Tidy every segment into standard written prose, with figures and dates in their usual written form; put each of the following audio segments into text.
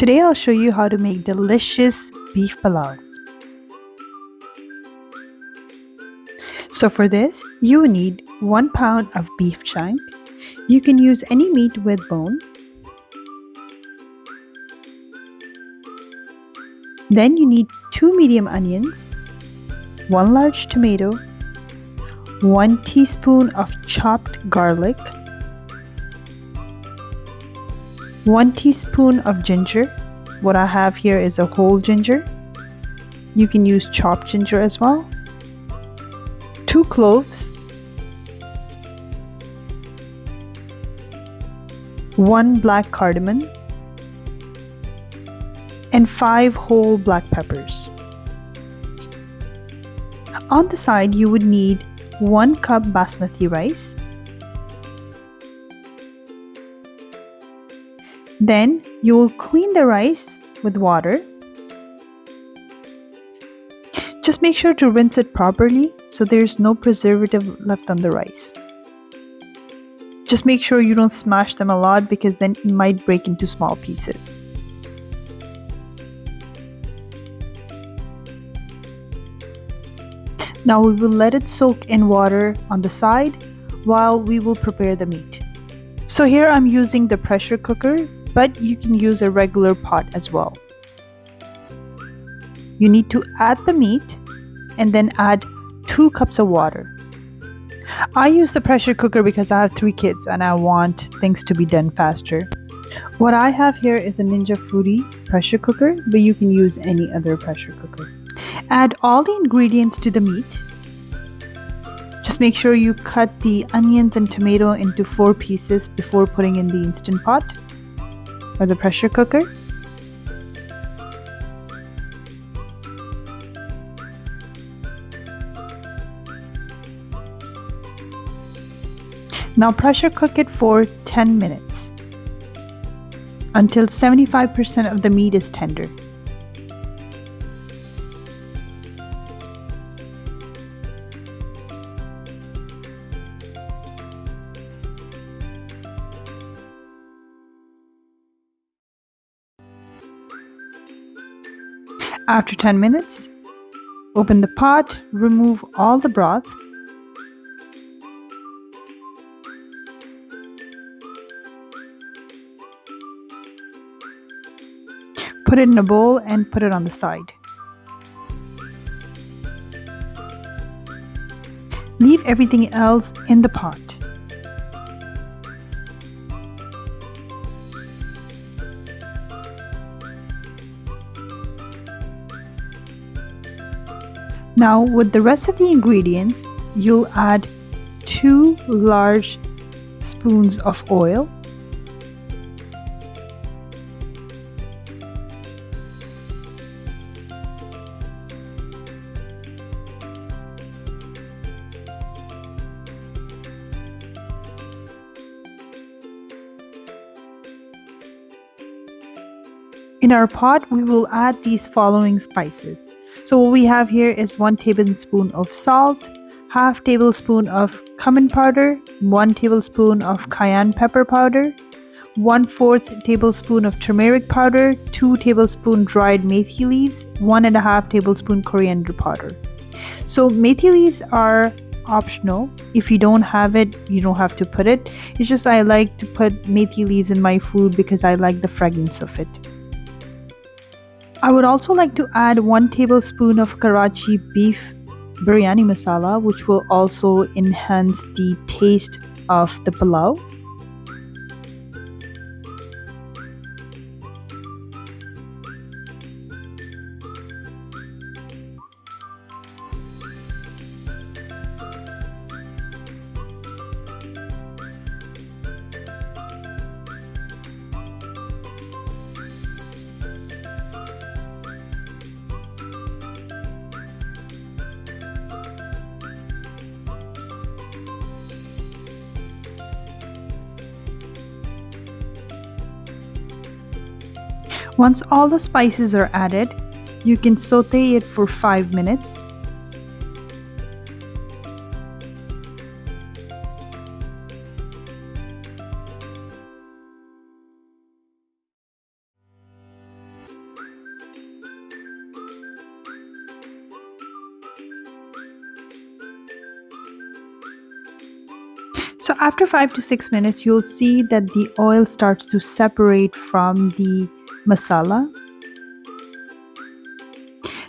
Today I'll show you how to make delicious beef palau. So for this, you will need 1 pound of beef chunk. You can use any meat with bone. Then you need 2 medium onions, 1 large tomato, 1 teaspoon of chopped garlic, 1 teaspoon of ginger. What I have here is a whole ginger. You can use chopped ginger as well. 2 cloves, 1 black cardamom, and 5 whole black peppers. On the side, you would need 1 cup basmati rice. Then you will clean the rice with water. Just make sure to rinse it properly so there's no preservative left on the rice. Just make sure you don't smash them a lot because then it might break into small pieces. Now we will let it soak in water on the side while we will prepare the meat. So here I'm using the pressure cooker, but you can use a regular pot as well. You need to add the meat and then add 2 cups of water. I use the pressure cooker because I have 3 kids and I want things to be done faster. What I have here is a Ninja Foodie pressure cooker, but you can use any other pressure cooker. Add all the ingredients to the meat. Just make sure you cut the onions and tomato into 4 pieces before putting in the Instant Pot or the pressure cooker. Now pressure cook it for 10 minutes until 75% of the meat is tender. After 10 minutes, open the pot, remove all the broth. Put it in a bowl and put it on the side. Leave everything else in the pot. Now with the rest of the ingredients, you'll add 2 large spoons of oil. In our pot, we will add these following spices. So what we have here is 1 tablespoon of salt, half tablespoon of cumin powder, 1 tablespoon of cayenne pepper powder, 1/4 tablespoon of turmeric powder, 2 tablespoon dried methi leaves, 1.5 tablespoon coriander powder. So methi leaves are optional. If you don't have it, you don't have to put it. It's just I like to put methi leaves in my food because I like the fragrance of it. I would also like to add 1 tablespoon of Karachi beef biryani masala, which will also enhance the taste of the palau. Once all the spices are added, you can saute it for 5 minutes. So after 5 to 6 minutes, you'll see that the oil starts to separate from the masala.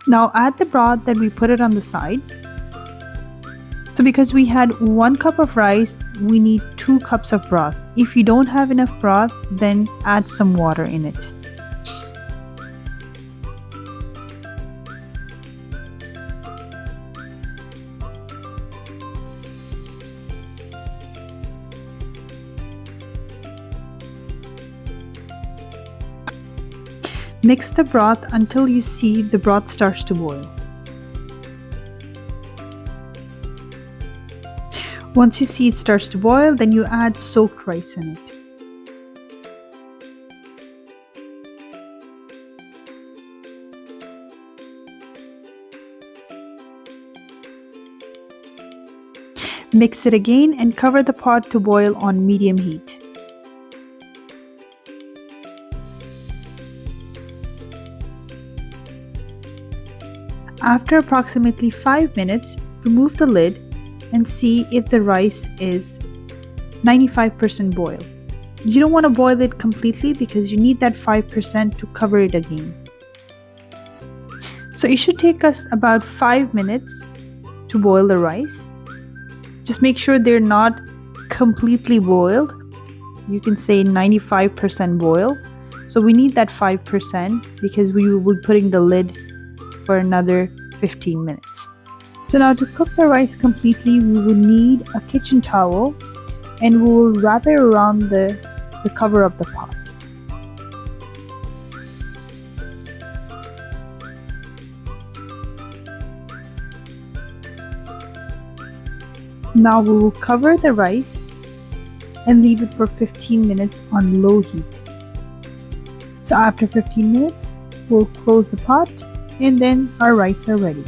Now add the broth, then we put it on the side. So because we had 1 cup of rice, we need 2 cups of broth. If you don't have enough broth, then add some water in it. Mix the broth until you see the broth starts to boil. Once you see it starts to boil, then you add soaked rice in it. Mix it again and cover the pot to boil on medium heat. After approximately 5 minutes, remove the lid and see if the rice is 95% boiled. You don't want to boil it completely because you need that 5% to cover it again. So it should take us about 5 minutes to boil the rice. Just make sure they're not completely boiled. You can say 95% boil. So we need that 5% because we will be putting the lid for another 15 minutes. So now to cook the rice completely, we will need a kitchen towel and we will wrap it around the cover of the pot. Now we will cover the rice and leave it for 15 minutes on low heat. So after 15 minutes, we'll close the pot and then our rice are ready.